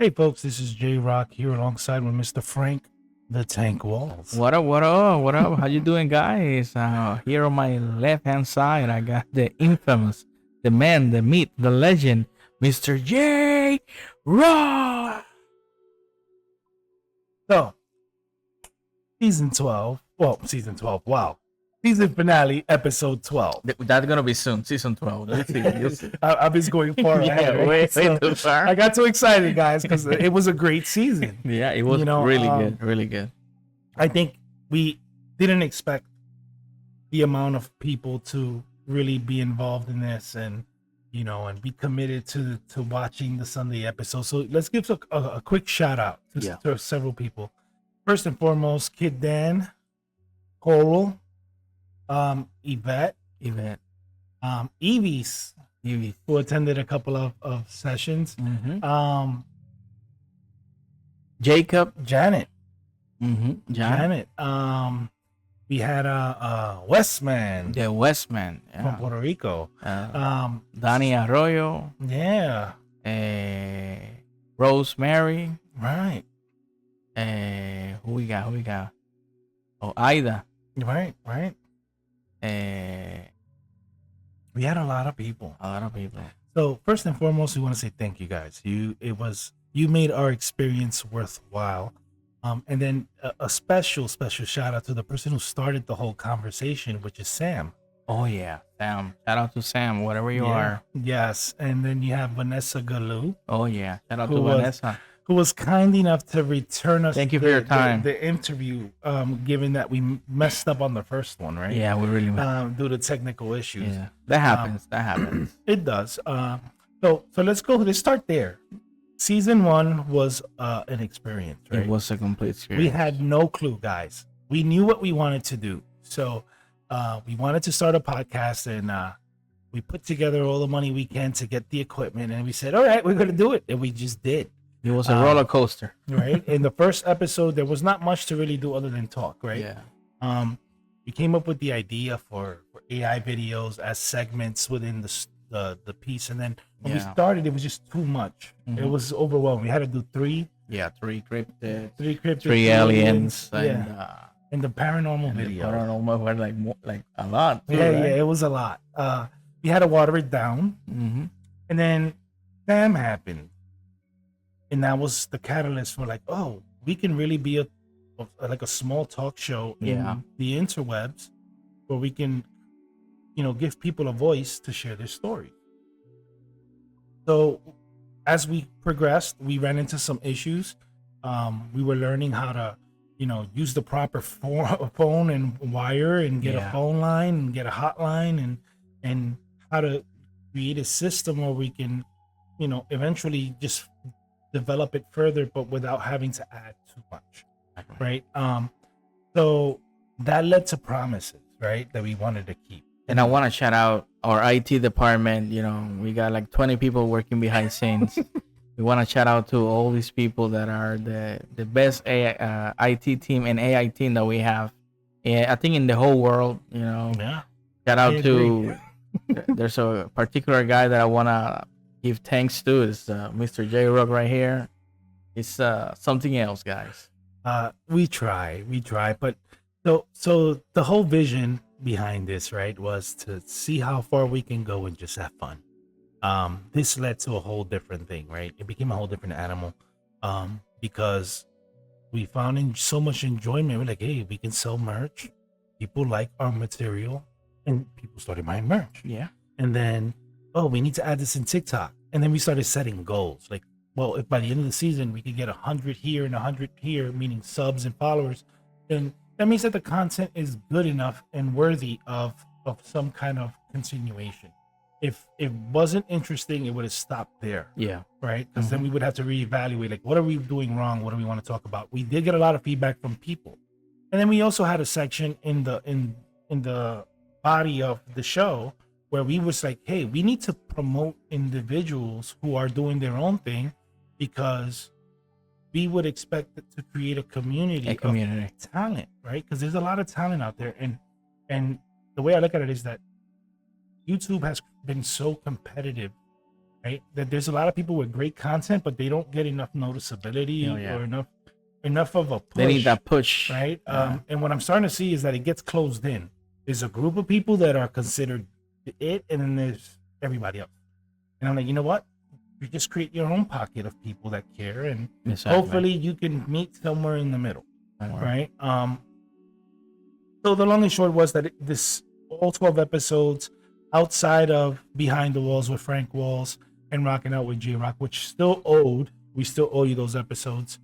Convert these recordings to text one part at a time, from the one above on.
Hey folks, this is J Rock here alongside with Mr. Frank the Tank Walls. What up? What up? What up? How you doing, guys? Here on my left hand side, I got the infamous, the man, the myth, the legend, Mr. J. Rock. So, season 12. Well, season 12. Wow. Season finale, episode 12. That's gonna be soon, season 12. Let's see. You'll see. I've been going far Yeah, ahead. Right? way So, too far. I got too excited, guys, because it was a great season. Yeah, it was really good, really good. I think we didn't expect the amount of people to really be involved in this and and be committed to watching the Sunday episode. So let's give a quick shout out to several people. First and foremost, Kid Dan, Coral, Yvette, Evie's, who attended a couple of sessions, Jacob, Janet, Janet, we had Westman, the Westman, from Puerto Rico, Danny Arroyo, Rosemary, right, who we got? Oh, Ida, right. We had a lot of people. So first and foremost, we want to say thank you guys. You made our experience worthwhile. And then a special shout out to the person who started the whole conversation, which is Sam. Oh yeah, Sam. Shout out to Sam, wherever you are. Yes. And then you have Vanessa Galoo. Oh yeah, shout out to Vanessa, who was kind enough to return us. Thank you for your time. The interview, given that we messed up on the first one, right? Yeah, we really messed due to technical issues. Yeah, that happens. That happens. It does. So let's go. Let's start there. Season 1 was an experience, right? It was a complete experience. We had no clue, guys. We knew what we wanted to do. So we wanted to start a podcast, and we put together all the money we can to get the equipment, and we said, all right, we're going to do it. And we just did. It was a roller coaster. Right? In the first episode, there was not much to really do other than talk, right? Yeah. We came up with the idea for AI videos as segments within the piece, and then when we started, it was just too much. It was overwhelming. We had to do three cryptids, three aliens, and the paranormal video. Paranormal were like a lot. Too, right? It was a lot. We had to water it down, and then Sam happened, and that was the catalyst for like, oh, we can really be a small talk show in the interwebs, where we can give people a voice to share their story. So as we progressed, we ran into some issues. We were learning how to, use the proper phone and wire and get a phone line and get a hotline and how to create a system where we can, eventually just develop it further, but without having to add too much. Right. So that led to promises, right, that we wanted to keep. And I want to shout out our IT department. We got like 20 people working behind scenes. We want to shout out to all these people that are the best IT team and AI team that we have. I think in the whole world, Yeah. Shout out to, there's a particular guy that I want to give thanks to. Is Mr. J Rock right here. It's something else, guys. We try, but so the whole vision behind this, right, was to see how far we can go and just have fun. This led to a whole different thing, right? It became a whole different animal, because we found so much enjoyment. We're like, hey, we can sell merch. People like our material, and people started buying merch. Yeah. And then, oh, we need to add this in TikTok. And then we started setting goals. Like, well, if by the end of the season we could get 100 here and 100 here, meaning subs and followers, then that means that the content is good enough and worthy of some kind of continuation. If it wasn't interesting, it would have stopped there. Yeah. Right? Because then we would have to reevaluate, like, what are we doing wrong? What do we want to talk about? We did get a lot of feedback from people. And then we also had a section in the body of the show where we was like, hey, we need to promote individuals who are doing their own thing, because we would expect it to create a community of talent, right? Because there's a lot of talent out there. And the way I look at it is that YouTube has been so competitive right? That there's a lot of people with great content, but they don't get enough noticeability Oh, yeah. or enough of a push. They need that push, right? Yeah. And what I'm starting to see is that it gets closed in. There's a group of people that are considered it, and then there's everybody else. And I'm like, you know what? You just create your own pocket of people that care, and Exactly. hopefully you can meet somewhere in the middle, Somewhere. right? So the long and short was that this all 12 episodes outside of Behind the Walls with Frank Walls and Rocking Out with J Rock, which we still owe you those episodes.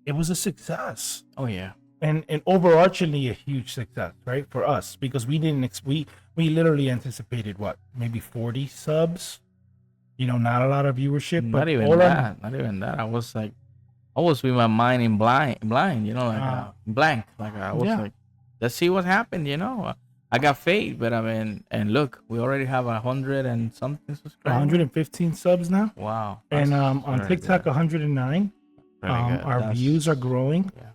It was a success. Oh yeah. And overarchingly a huge success, right, for us, because we didn't we literally anticipated what, maybe 40 subs, not a lot of viewership, Not but even all that. Not even that. I was with my mind in blind, blank. I was Yeah. like, let's see what happened. I got faith, but I mean, and look, we already have 100 and something subscribers. 115 subs now, Wow. and That's on very TikTok good. 109. Very good. Our That's- views are growing. Yeah.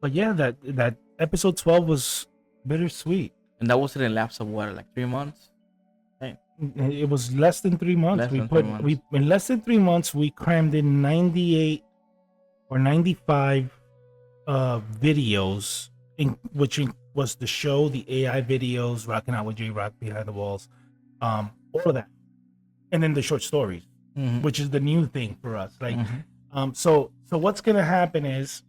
But yeah, that episode 12 was bittersweet. And that was in a lapse of what, like 3 months? It was less than 3 months. Less than 3 months. In less than 3 months we crammed in 98 or 95 videos, was the show, the AI videos, Rocking Out with J Rock, Behind the Walls, all of that, and then the short stories, Mhm. which is the new thing for us. Like, Mhm. so what's gonna happen is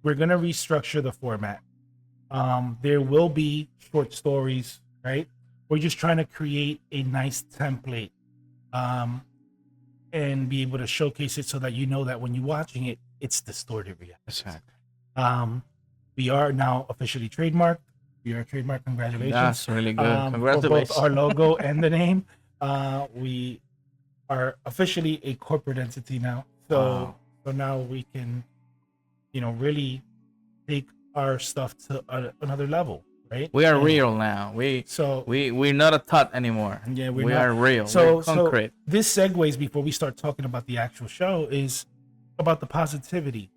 we're gonna restructure the format. There will be short stories, right? We're just trying to create a nice template, and be able to showcase it so that that when you're watching it, it's distorted reality. Exactly. We are now officially trademarked. We are trademarked. Congratulations. That's really good. For Congratulations. both our logo and the name. We are officially a corporate entity now. So Wow. so now we can, really take our stuff to another level, right? We are And real now. So We're not a thought anymore. yeah, We not- are real. So We're concrete. this segues before we start talking about the actual show is about the positivity.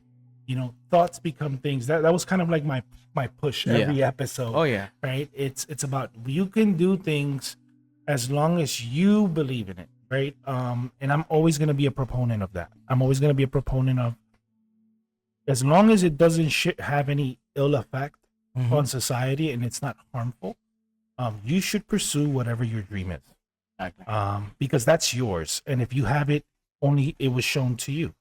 Thoughts become things. That was kind of like my push every episode. Oh yeah. Right? It's about, you can do things as long as you believe in it, right? And I'm always gonna be a proponent of that. I'm always gonna be a proponent of, as long as it doesn't have any ill effect Mhm. on society and it's not harmful, you should pursue whatever your dream is, Exactly. because that's yours. And if you have it, only it was shown to you.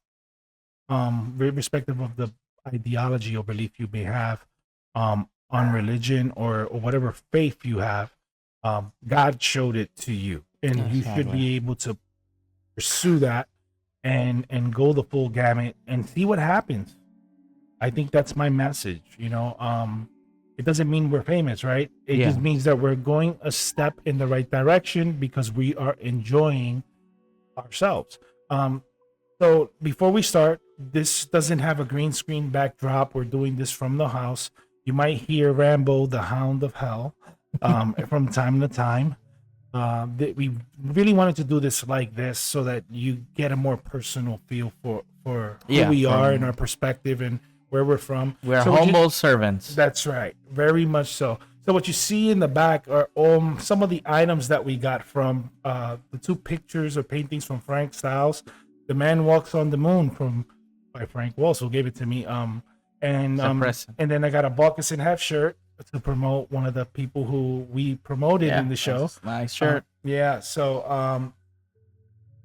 Irrespective of the ideology or belief you may have on religion or whatever faith you have, God showed it to you, and you should Exactly. be able to pursue that and go the full gamut and see what happens. I think that's my message. It doesn't mean we're famous, right? It Yeah. just means that we're going a step in the right direction because we are enjoying ourselves. So before we start, this doesn't have a green screen backdrop. We're doing this from the house. You might hear Rambo, the Hound of Hell, from time to time. We really wanted to do this like this so that you get a more personal feel for who Yeah, we are from- and our perspective and where we're from. We're So what you- humble servants. That's right. Very much so. So what you see in the back are some of the items that we got from the 2 pictures or paintings from Frank Styles. The Man Walks on the Moon by Frank Walls, who gave it to me. And Impressive. and then I got a Baucus and Half shirt to promote one of the people who we promoted in the show. that's a nice shirt. Yeah. So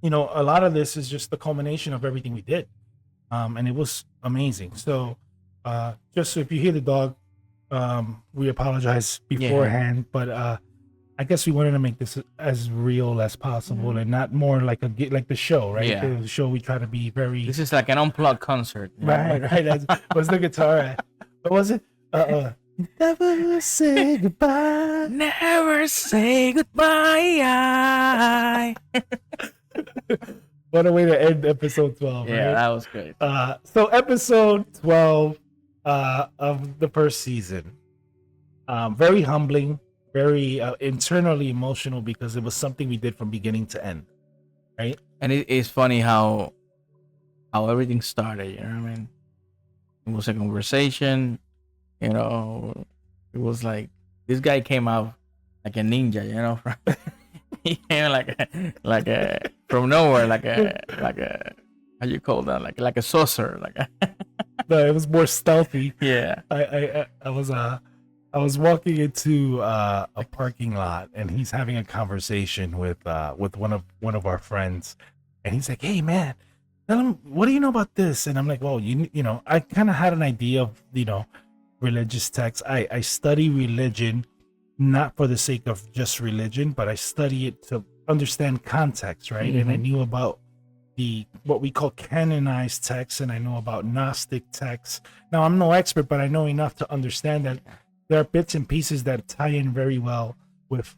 a lot of this is just the culmination of everything we did. And it was amazing. So just so if you hear the dog, we apologize beforehand, but I guess we wanted to make this as real as possible and not more like the show, right? Yeah. The show, we try to be very This is like an unplugged concert. right. What's the guitar at? What was it? Never say goodbye. Never say goodbye. What a way to end episode 12, Yeah, right? that was great. So episode 12 of the first season, very humbling, very internally emotional, because it was something we did from beginning to end, right? And it's funny how everything started. You know what I mean? It was a conversation. It was like this guy came out like a ninja, you know, from he came like a from nowhere, like a how you call that, like a saucer, like a No, it was more stealthy. yeah. I was walking into a parking lot, and he's having a conversation with one of our friends, and he's like, "Hey, man, tell him, what do you know about this?" And I'm like, "Well, you know, I kind of had an idea of, you know, religious texts. I study religion not for the sake of just religion, but I study it to understand context, right? And I knew about the what we call canonized texts, and I know about Gnostic texts. Now, I'm no expert, but I know enough to understand that there are bits and pieces that tie in very well with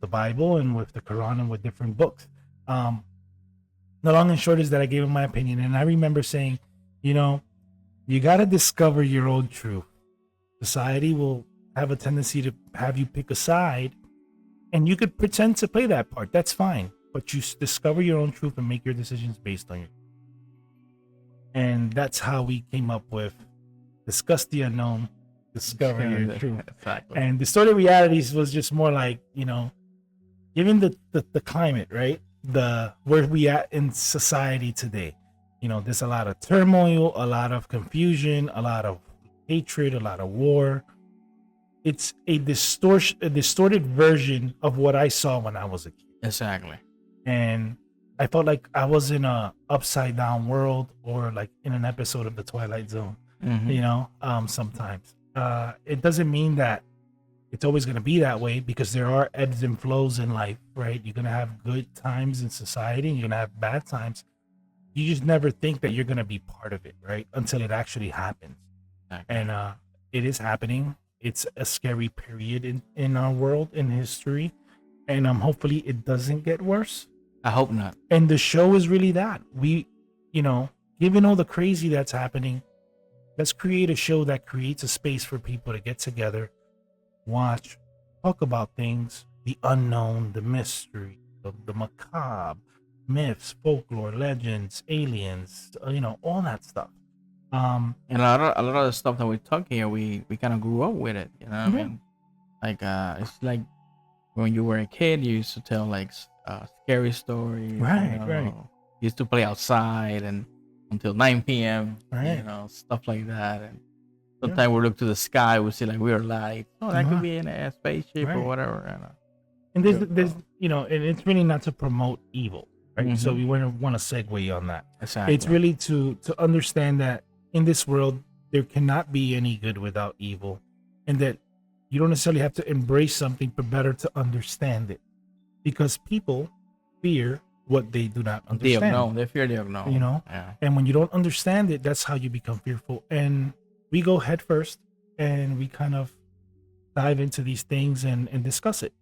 the Bible and with the Quran and with different books. The long and short is that I gave him my opinion, and I remember saying, you know, you got to discover your own truth. Society will have a tendency to have you pick a side, and you could pretend to play that part. That's fine, but you discover your own truth and make your decisions based on it. And that's how we came up with Discuss the Unknown, Discover Your Truth. Exactly. And Distorted Realities was just more like, you know, given the climate, right? Where we at in society today. You know, there's a lot of turmoil, a lot of confusion, a lot of hatred, a lot of war. It's a distorted version of what I saw when I was a kid. Exactly. And I felt like I was in a upside down world, or like in an episode of the Twilight Zone. You know, sometimes it doesn't mean that it's always going to be that way, because there are ebbs and flows in life, right? You're going to have good times in society, and you're going to have bad times. You just never think that you're going to be part of it, right? Until it actually happens. Exactly. And it is happening. It's a scary period in our world, in history, and hopefully it doesn't get worse. I hope not. And the show is really that. We, you know, given all the crazy that's happening, let's create a show that creates a space for people to get together, watch, talk about things, the unknown, the mystery, the macabre, myths, folklore, legends, aliens, you know, all that stuff. And a lot of the stuff that we talk here, we kind of grew up with it. You know what I mean? Like it's like when you were a kid, you used to tell like scary stories. Right, you know? right. You used to play outside and until 9 p.m. Right. You know, stuff like that. And sometimes we look to the sky, we see like weird lights. Oh, that could be in a spaceship or whatever. You know? And there's you know, and it's really not to promote evil, right? So we want to segue on that. Exactly. It's really to understand that in this world there cannot be any good without evil, and that you don't necessarily have to embrace something, but better to understand it, because people fear what they do not understand. The unknown. They fear the unknown. You know, and when you don't understand it, that's how you become fearful. And we go head first, and we kind of dive into these things and discuss it.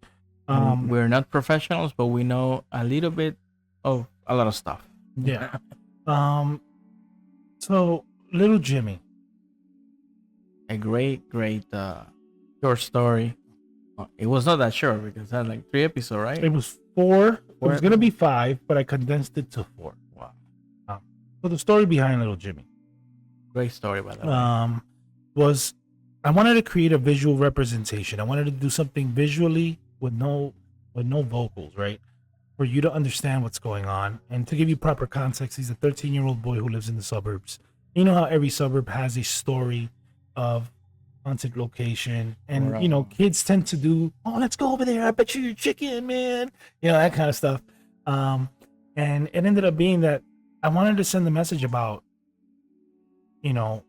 We're not professionals, but we know a little bit of a lot of stuff. Yeah. So Little Jimmy, a great short story. It was not that short because it had like 3 episodes, right? It was 4. It was gonna be 5, but I condensed it to 4. Wow. So the story behind Little Jimmy, great story by the way, was I wanted to create a visual representation. I wanted to do something visually with no vocals, right? For you to understand what's going on, and to give you proper context, he's a 13-year-old boy who lives in the suburbs. You know how every suburb has a story of haunted location, and you know, kids tend to do, oh, let's go over there, I bet you're chicken, man, you know, that kind of stuff. And it ended up being that I wanted to send the message about, you know,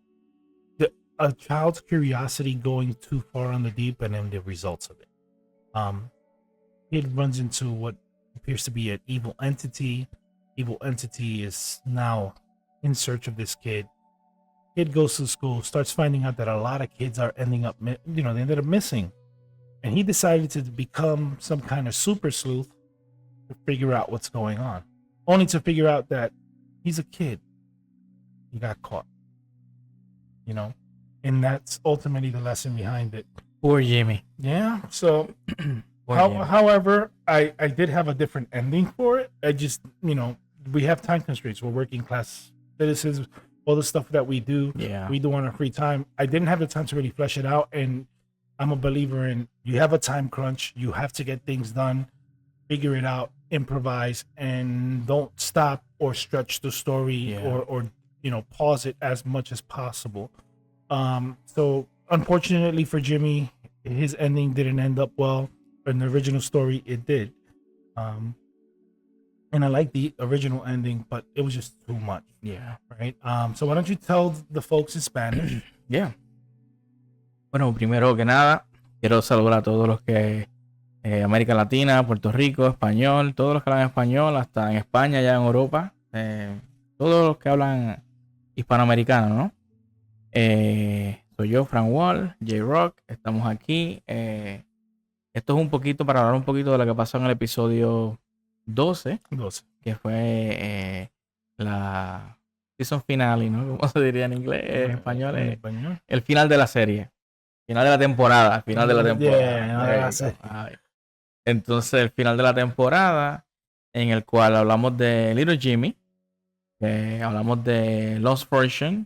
a child's curiosity going too far on the deep, and then the results of it. Kid runs into what appears to be an evil entity. Evil entity is now in search of this kid. Kid goes to school, starts finding out that a lot of kids are ending up, you know, they ended up missing. And he decided to become some kind of super sleuth to figure out what's going on. Only to figure out that he's a kid. He got caught. You know? And that's ultimately the lesson behind it. Poor Jimmy. Yeah. So, however, I did have a different ending for it. I just, you know, we have time constraints. We're working class citizens. All the stuff that we do on our free time. I didn't have the time to really flesh it out, and I'm a believer in you have a time crunch, you have to get things done, figure it out, improvise, and don't stop or stretch the story Yeah. or pause it as much as possible. So unfortunately for Jimmy, his ending didn't end up well. In the original story, it did. Um, and I like the original ending, but it was just too much, Yeah. right? So why don't you tell the folks in Spanish? Yeah. Bueno, primero que nada, quiero saludar a todos los que América Latina, Puerto Rico, español, todos los que hablan español, hasta en España, ya en Europa, todos los que hablan hispanoamericano, ¿no? Soy yo, Frank Wall, J-Rock, estamos aquí. Esto es un poquito para hablar un poquito de lo que pasó en el episodio 12, 12. que fue la season finale, ¿no? ¿Cómo se diría en inglés? En español, En español. el final de la serie. Final de la temporada. Final de la temporada. Yeah, There you go. Ay. Entonces, el final de la temporada, en el cual hablamos de Little Jimmy, hablamos de Lost Fortune,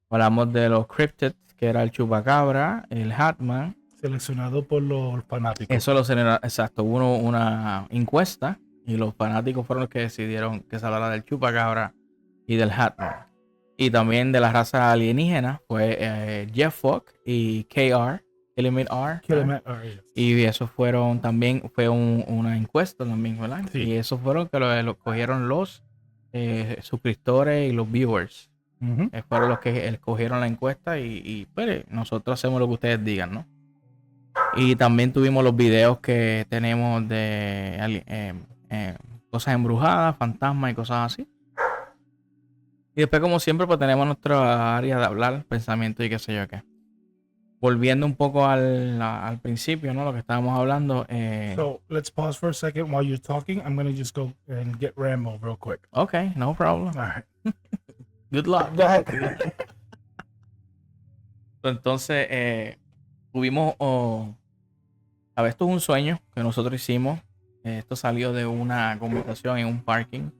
hablamos de los Cryptids, que era el Chupacabra, el Hatman. Seleccionado por los fanáticos. Eso lo exacto, hubo una encuesta y los fanáticos fueron los que decidieron que se hablara del Chupacabra y del Hatman. Y también de la raza alienígena fue Jeff Fox y KR, Element R. Y eso fueron también, fue una encuesta también, ¿verdad? Sí. Y eso fueron que lo cogieron los suscriptores y los viewers. Fueron los que escogieron la encuesta y pues, nosotros hacemos lo que ustedes digan, ¿no? Y también tuvimos los videos que tenemos de cosas embrujadas, fantasmas y cosas así. Y después, como siempre, pues tenemos nuestra área de hablar, pensamiento y qué sé yo qué. Volviendo un poco al principio, ¿no? Lo que estábamos hablando. So let's pause for a second while you're talking. I'm gonna just go and get Rambo real quick. Okay, no problem. All right. Good luck. Go ahead. Entonces, tuvimos... a ver, esto es un sueño que nosotros hicimos. Esto salió de una conversación en un parking.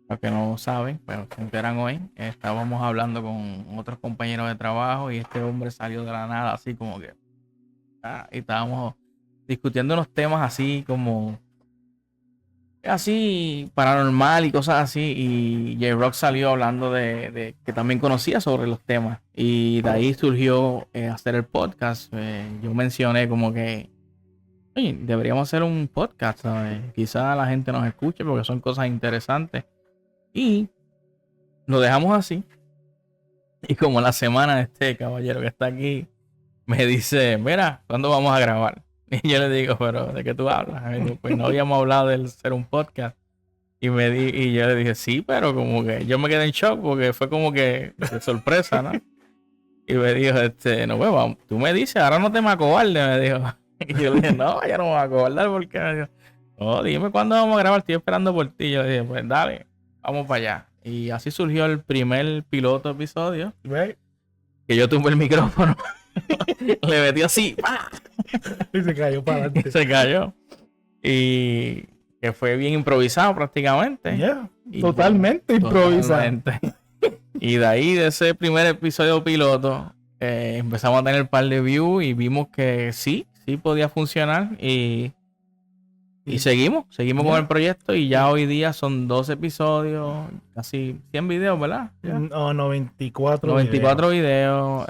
Los que no saben, pero se enteran hoy. Estábamos hablando con otros compañeros de trabajo y este hombre salió de la nada, así como que. Y estábamos discutiendo unos temas así como. Así paranormal y cosas así. Y J-Rock salió hablando de que también conocía sobre los temas. Y de ahí surgió hacer el podcast. Yo mencioné como que. Oye, deberíamos hacer un podcast, ¿sabes? Quizá la gente nos escuche porque son cosas interesantes. Y lo dejamos así. Y como la semana este caballero que está aquí me dice, mira, ¿cuándo vamos a grabar? Y yo le digo, pero ¿de qué tú hablas? Y digo, pues no habíamos hablado de ser un podcast. Y yo le dije, sí, pero como que yo me quedé en shock porque fue como que de sorpresa, ¿no? Y me dijo, no, pues, tú me dices, ahora no te me acobardes, me dijo. Y yo le dije, no, ya no me voy a acobardar porque me dijo, no, dime cuándo vamos a grabar, estoy esperando por ti. Y yo le dije, pues dale. Vamos para allá. Y así surgió el primer piloto episodio. Right. Que yo tumbé el micrófono. Le metí así. ¡Pah! Y se cayó para adelante. Y se cayó. Y que fue bien improvisado prácticamente. Yeah. Y Totalmente improvisado. Totalmente. Y de ahí, de ese primer episodio piloto, empezamos a tener un par de views y vimos que sí podía funcionar. Y seguimos con el proyecto y ya hoy día son 12 episodios, casi 100 videos, ¿verdad? No, 94 videos.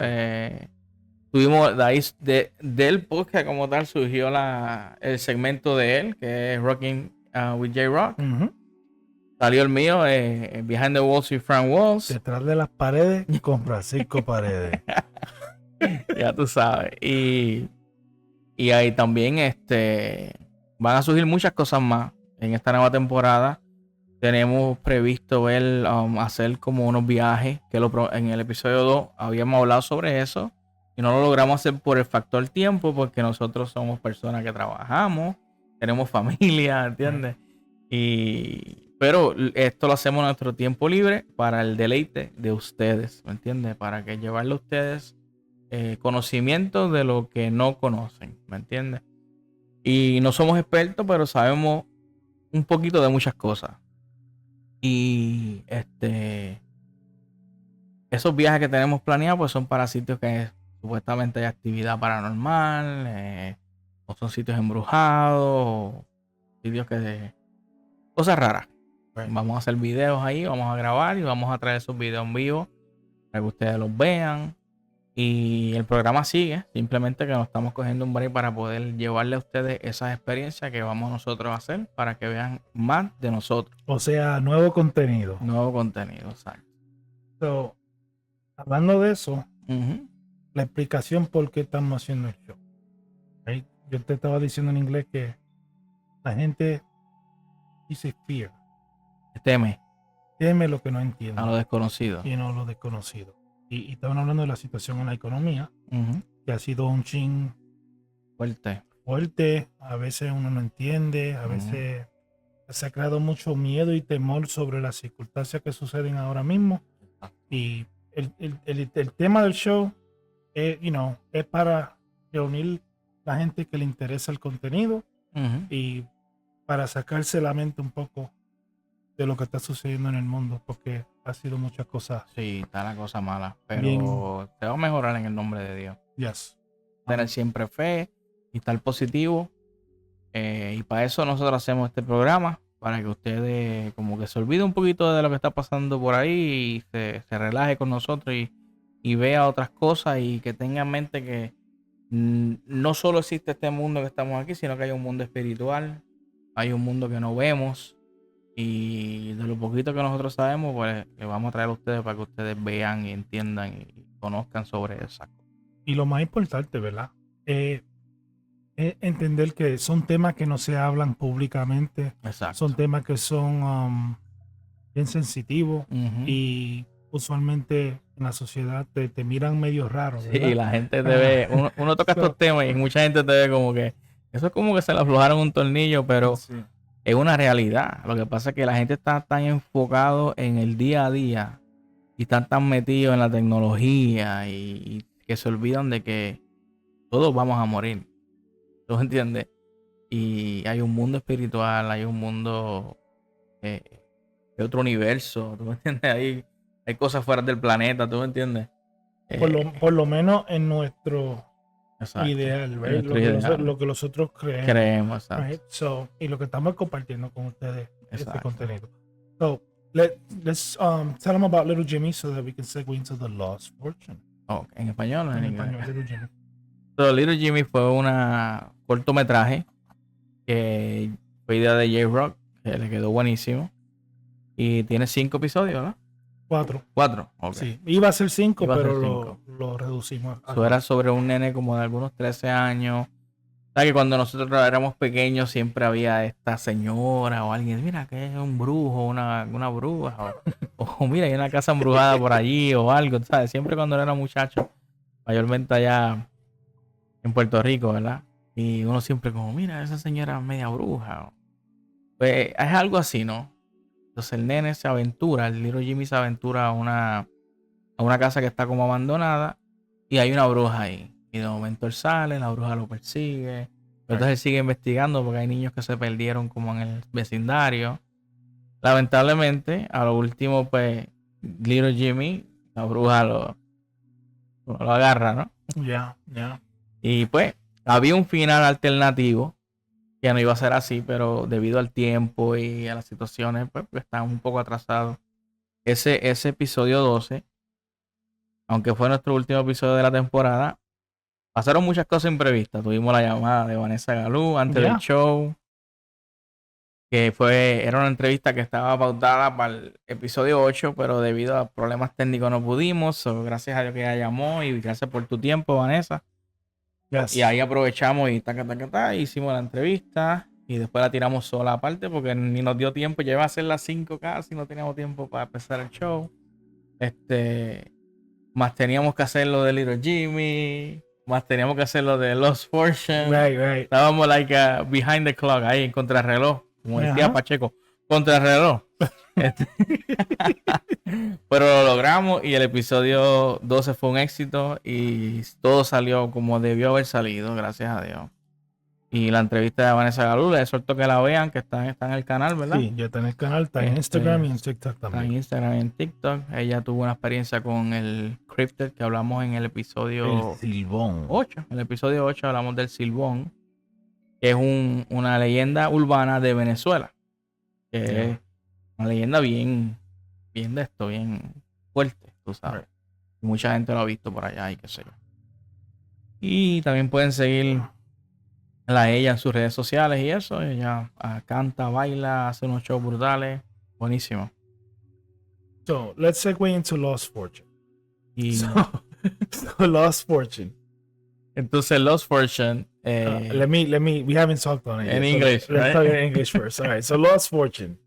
Tuvimos de ahí, del podcast como tal, surgió el segmento de él, que es Rocking with J-Rock. Salió el mío, Behind the Walls with Frank Walls. Detrás de las paredes con Francisco Paredes. Ya tú sabes. Y ahí también van a surgir muchas cosas más en esta nueva temporada. Tenemos previsto hacer como unos viajes, que en el episodio 2 habíamos hablado sobre eso y no lo logramos hacer por el factor tiempo, porque nosotros somos personas que trabajamos, tenemos familia, ¿entiendes? Pero esto lo hacemos en nuestro tiempo libre para el deleite de ustedes, ¿me entiendes? Para que llevarle a ustedes conocimiento de lo que no conocen, ¿me entiendes? Y no somos expertos, pero sabemos un poquito de muchas cosas. Y esos viajes que tenemos planeados pues son para sitios que supuestamente hay actividad paranormal, o son sitios embrujados, o sitios cosas raras. Right. Vamos a hacer videos ahí, vamos a grabar y vamos a traer esos videos en vivo para que ustedes los vean. Y el programa sigue, simplemente que nos estamos cogiendo un break para poder llevarle a ustedes esas experiencias que vamos nosotros a hacer para que vean más de nosotros. O sea, nuevo contenido. Nuevo contenido, exacto. So, hablando de eso, Ujú. la explicación por qué estamos haciendo el show. Right? Yo te estaba diciendo en inglés que la gente dice fear. Teme Teme lo que no entiende a lo desconocido. y no lo desconocido. Y estaban hablando de la situación en la economía, Ujú. que ha sido un chin Fuerte. fuerte. A veces uno no entiende, a Ujú. veces se ha creado mucho miedo y temor sobre las circunstancias que suceden ahora mismo. Y el tema del show es para reunir la gente que le interesa el contenido Ujú. y para sacarse la mente un poco de lo que está sucediendo en el mundo, porque ha sido muchas cosas. Sí, está la cosa mala, pero Bien. te va a mejorar en el nombre de Dios. Yes. Tener siempre fe y estar positivo. Y para eso nosotros hacemos este programa, para que ustedes como que se olvide un poquito de lo que está pasando por ahí y se relaje con nosotros y vea otras cosas y que tenga en mente que no solo existe este mundo que estamos aquí, sino que hay un mundo espiritual, hay un mundo que no vemos y de lo poquito que nosotros sabemos, pues le vamos a traer a ustedes para que ustedes vean y entiendan y conozcan sobre esa cosa. Y lo más importante, ¿verdad? Es entender que son temas que no se hablan públicamente, Exacto. son temas que son bien sensitivos Ujú. y usualmente en la sociedad te miran medio raro, Sí, ¿verdad? la gente te ve, uno toca estos temas y mucha gente te ve como que eso es como que se le aflojaron un tornillo, pero Sí. es una realidad. Lo que pasa es que la gente está tan enfocado en el día a día y están tan metidos en la tecnología y que se olvidan de que todos vamos a morir. ¿Tú me entiendes? Y hay un mundo espiritual, hay un mundo de otro universo, ¿tú me entiendes? Hay cosas fuera del planeta, ¿tú me entiendes? Por lo menos en nuestro Exacto. ideal, En right? nuestro ideal. Lo que nosotros creemos. Creemos, exacto. Right? So, y lo que estamos compartiendo con ustedes, este Exacto. contenido. So, let's tell them about Little Jimmy so that we can segue into the Lost Fortune. Oh, ¿en español o en inglés? español, Little Jimmy. So, Little Jimmy fue una cortometraje que fue idea de J-Rock, que le quedó buenísimo. Y tiene 5 episodios, ¿no? 4. 4. Ok. Sí, iba a ser 5, Iba a ser pero cinco. lo reducimos. Eso era sobre un nene como de algunos 13 años. ¿Sabes que cuando nosotros éramos pequeños siempre había esta señora o alguien, mira que es un brujo, una bruja, o mira, hay una casa embrujada por allí o algo, ¿sabes? Siempre cuando era muchacho, mayormente allá en Puerto Rico, ¿verdad? Y uno siempre como, mira, esa señora es media bruja. Pues es algo así, ¿no? Entonces el nene se aventura, el Little Jimmy se aventura a una casa que está como abandonada y hay una bruja ahí. Y de momento él sale, la bruja lo persigue. Pero entonces él sigue investigando porque hay niños que se perdieron como en el vecindario. Lamentablemente, a lo último, pues, Little Jimmy, la bruja lo agarra, ¿no? Ya. Y pues, había un final alternativo que no iba a ser así, pero debido al tiempo y a las situaciones, pues están un poco atrasados. Ese episodio 12, aunque fue nuestro último episodio de la temporada, pasaron muchas cosas imprevistas. Tuvimos la llamada de Vanessa Galú antes del show, que era una entrevista que estaba pautada para el episodio 8, pero debido a problemas técnicos no pudimos. So, gracias a Dios que ella llamó y gracias por tu tiempo, Vanessa. Yes. Y ahí aprovechamos y hicimos la entrevista y después la tiramos sola aparte porque ni nos dio tiempo. Ya iba a ser las 5 casi, no teníamos tiempo para empezar el show. Más teníamos que hacer lo de Little Jimmy, más teníamos que hacer lo de Lost Fortune. Right. Estábamos like behind the clock, ahí en contrarreloj, como decía Pacheco, contrarreloj. Pero lo logramos y el episodio 12 fue un éxito y todo salió como debió haber salido, gracias a Dios. Y la entrevista de Vanessa Galú, les suelto que la vean, que está en el canal, ¿verdad? Sí, ya está en el canal, está en Instagram y en TikTok Está en también. Instagram y en TikTok. Ella tuvo una experiencia con el Cryptid que hablamos en el episodio El Silbón. 8. En el episodio 8 hablamos del Silbón, que es una leyenda urbana de Venezuela. Que es una leyenda bien de esto, bien fuerte, tú sabes. Y mucha gente lo ha visto por allá y qué sé yo. Y también pueden seguir a ella en sus redes sociales y eso. Ella canta, baila, hace unos shows brutales. Buenísimo. So let's segue into Lost Fortune. Y So Lost Fortune. entonces Lost Fortune. Let me. We haven't talked on it In yet, so English, let's right? talk in English first. All right. So Lost Fortune.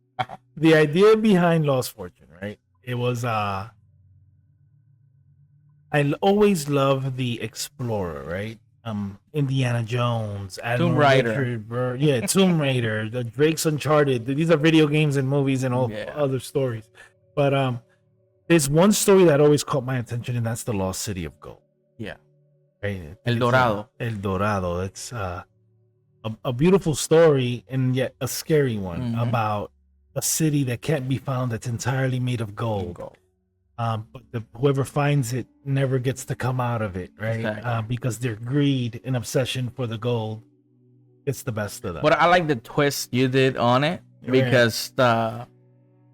The idea behind Lost Fortune, right? It was I always love the explorer, right? Indiana Jones, Admiral Raider. Richard Burr, yeah, Tomb Raider, the Drake's Uncharted. These are video games and movies and all other stories. But there's one story that always caught my attention, and that's the Lost City of Gold. Yeah. Right? El Dorado. El Dorado. It's a beautiful story and yet a scary one about a city that can't be found that's entirely made of gold. But whoever finds it never gets to come out of it, right? Exactly. Because their greed and obsession for the gold, it's the best of them. But I like the twist you did on it because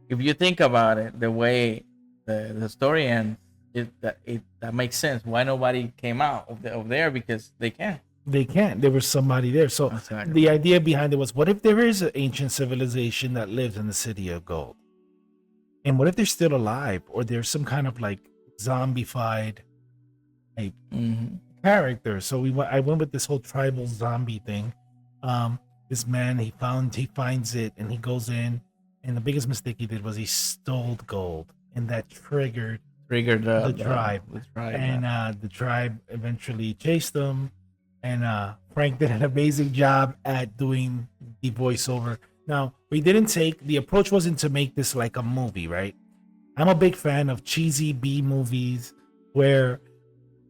if you think about it, the way the story ends, that makes sense. Why nobody came out of there? Because they can't. They can't. There was somebody there. So Exactly. the idea behind it was, what if there is an ancient civilization that lives in the city of gold? And what if they're still alive, or there's some kind of like zombified like character? So I went with this whole tribal zombie thing. This man, he finds it, and he goes in, and the biggest mistake he did was he stole gold, and that triggered the tribe. And the tribe eventually chased them, and Frank did an amazing job at doing the voiceover. Now, the approach wasn't to make this like a movie, right? I'm a big fan of cheesy B movies where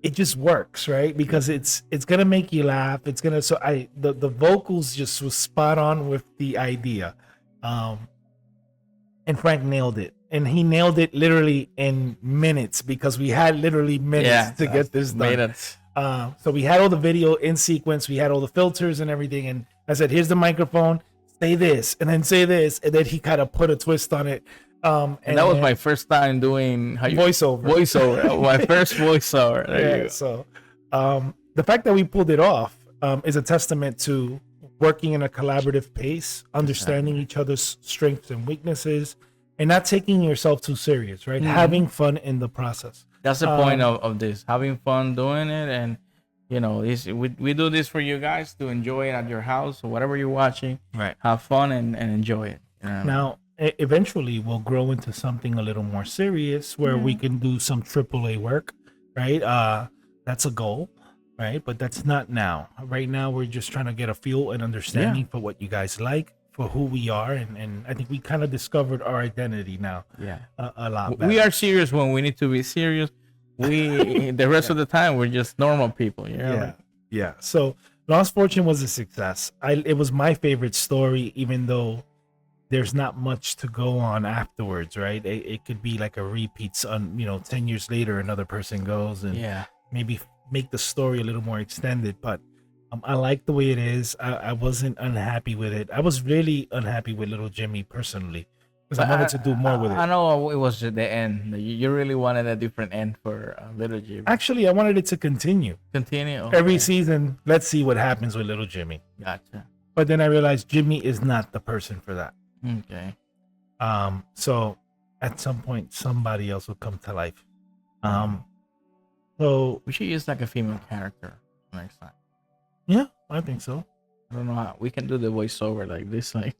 it just works, right? Because it's gonna make you laugh. It's gonna the vocals just was spot on with the idea. And Frank nailed it. And he nailed it literally in minutes, because we had literally minutes to get this done. Minutes. So we had all the video in sequence, we had all the filters and everything, and I said, here's the microphone, say this, and then say this, and then he kind of put a twist on it. And that was my first time doing voiceover. My first voiceover. There you go. So the fact that we pulled it off is a testament to working in a collaborative pace, understanding each other's strengths and weaknesses, and not taking yourself too serious, right? Having fun in the process. That's the point of this, having fun doing it. And we do this for you guys to enjoy it at your house or whatever you're watching. Right. Have fun and enjoy it. Now, eventually we'll grow into something a little more serious where we can do some AAA work, right? That's a goal, right? But that's not now. Right now, we're just trying to get a feel and understanding for what you guys like, for who we are, and I think we kind of discovered our identity now. Yeah, a lot better. We are serious when we need to be serious. We the rest of the time we're just normal people. Yeah. So Lost Fortune was a success. It was my favorite story, even though there's not much to go on afterwards, right? It could be like a repeat on 10 years later, another person goes and maybe make the story a little more extended. But I like the way it is. I wasn't unhappy with it. I was really unhappy with Little Jimmy personally, because I wanted to do more with it. I know it was the end. You really wanted a different end for Little Jimmy. Actually, I wanted it to continue. Okay. Every season, let's see what happens with Little Jimmy. Gotcha. But then I realized Jimmy is not the person for that. Okay. So at some point, somebody else will come to life. So we should use like a female character next time. Yeah, I think so. I don't know how we can do the voiceover like this, like.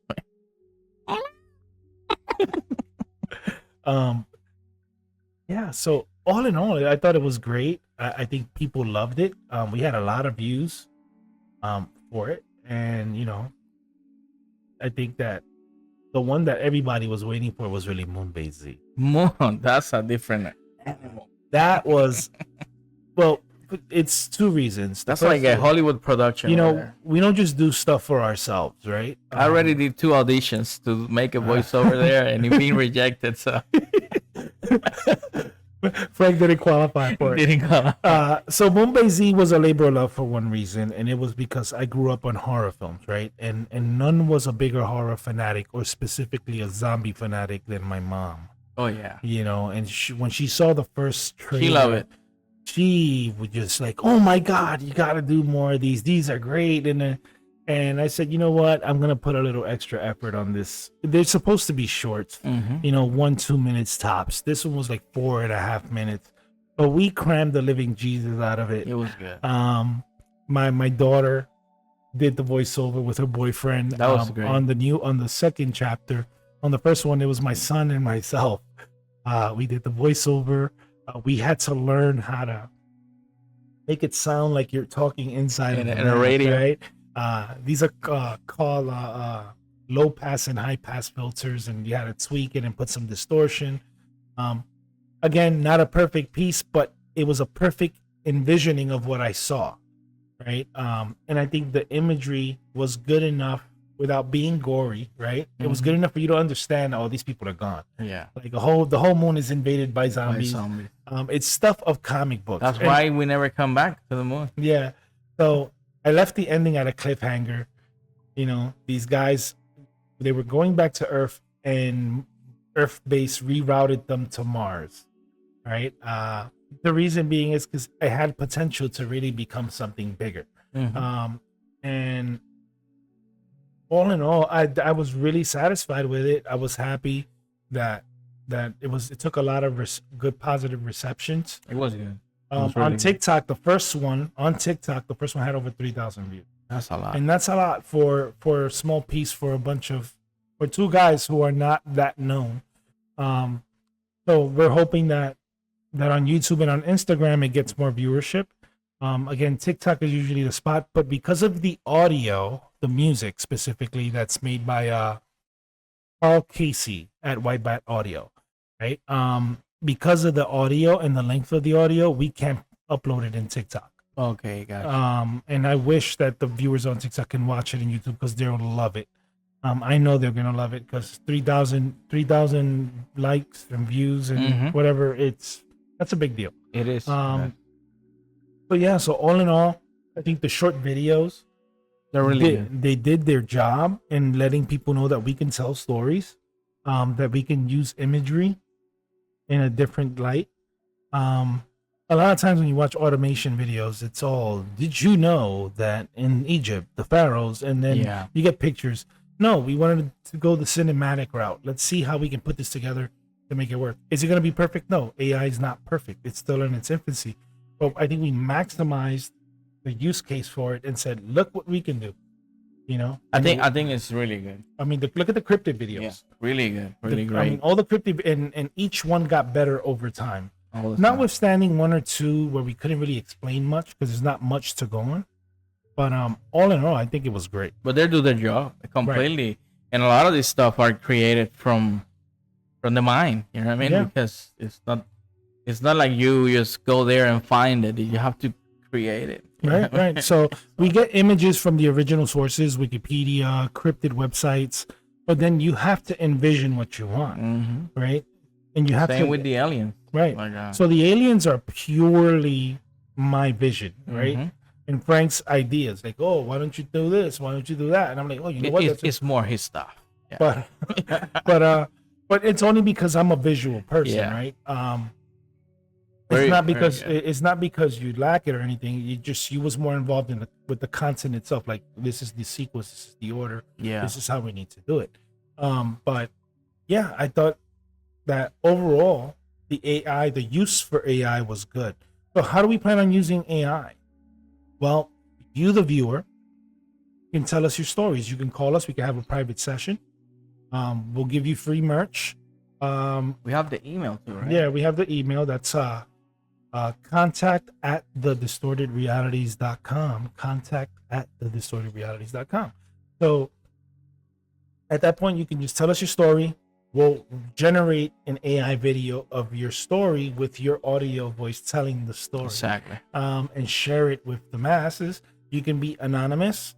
Yeah. So all in all, I thought it was great. I think people loved it. We had a lot of views, for it, and I think that the one that everybody was waiting for was really Moonbase Z. Moon, that's a different animal. That was, well, it's two reasons. The That's like a first- Hollywood production. you over know, there. we don't just do stuff for ourselves, right? I already did 2 auditions to make a voiceover there, and it being rejected. So Frank didn't qualify for it. didn't go. So Bombay Z was a labor of love for one reason, and it was because I grew up on horror films, right? And none was a bigger horror fanatic, or specifically a zombie fanatic, than my mom. Oh yeah, You know, and when she saw the first trailer, she loved it. she was just like, "Oh my god, you got to do more of these. These are great." And I said, "You know what? I'm gonna put a little extra effort on this. They're supposed to be shorts, Mhm. you know, 1-2 minutes tops. This one was like 4.5 minutes, but we crammed the living Jesus out of it. It was good. My daughter did the voiceover with her boyfriend. That was great. On the second chapter. On the first one, it was my son and myself. We did the voiceover. We had to learn how to make it sound like you're talking inside In of a the van, radio. right? These are called low pass and high pass filters, and you had to tweak it and put some distortion. Again, not a perfect piece, but it was a perfect envisioning of what I saw, right? And I think the imagery was good enough without being gory, right? It was good enough for you to understand, oh, these people are gone. Yeah, Like the whole moon is invaded by by zombies. zombies. It's stuff of comic books. That's And- why we never come back to the moon. yeah. So I left the ending at a cliffhanger. You know, these guys, they were going back to Earth, and Earth base rerouted them to Mars, right? The reason being is because it had potential to really become something bigger. Mhm. And all in all, I was really satisfied with it. I was happy that it took a lot of good positive receptions. It was good. was really On good. TikTok, the first one had over 3,000 views, That's a lot. and that's a lot for a small piece for for two guys who are not that known. So we're hoping that on YouTube and on Instagram it gets more viewership. Again, TikTok is usually the spot, but because of the audio, the music specifically, that's made by Carl Casey at White Bat Audio, right? Because of the audio and the length of the audio, we can't upload it in TikTok. Okay, gotcha. And I wish that the viewers on TikTok can watch it in YouTube because they'll love it. I know they're gonna love it because 3,000 likes and views and Mhm. whatever. That's a big deal. It is. But yeah, so all in all, I think the short videos They're really good. they did their job in letting people know that we can tell stories, that we can use imagery in a different light. A lot of times when you watch automation videos, it's all, did you know that in Egypt, the pharaohs, and then Yeah. you get pictures. No, we wanted to go the cinematic route. Let's see how we can put this together to make it work. Is it going to be perfect? No, AI is not perfect. It's still in its infancy. But I think we maximized the use case for it and said, look what we can do. You know, I think it's really good. I mean, look at the cryptid videos. Yeah, really good. Really I great. mean, all the cryptid, and each one got better over time. All the time. Notwithstanding one or two where we couldn't really explain much because there's not much to go on. But all in all, I think it was great. But they do their job completely, and a lot of this stuff are created from the mind. You know what I mean? Yeah. Because it's not like you just go there and find it. You have to create it. you Right, know? right. So we get images from the original sources, Wikipedia, cryptid websites, but then you have to envision what you want, Mhm. right? And you have Same to with the aliens. right. Like, So the aliens are purely my vision, right? Mhm. And Frank's ideas, like, oh, why don't you do this? Why don't you do that? And I'm like, oh, you know what? It's more his stuff. Yeah. But it's only because I'm a visual person, Yeah. right? Very- It's not very because good. it's not because you lack it or anything. You was more involved with the content itself. Like, this is the sequence, this is the order, Yeah. this is how we need to do it. But yeah, I thought that overall the AI, the use for AI was good. So how do we plan on using AI? Well, you, the viewer, can tell us your stories. You can call us. We can have a private session. We'll give you free merch. We have the email too, right? Yeah, we have the email. That's contact at thedistortedrealities.com. Contact at thedistortedrealities.com. So at that point, you can just tell us your story. will generate an AI video of your story with your audio voice telling the story. Exactly. And share it with the masses. You can be anonymous.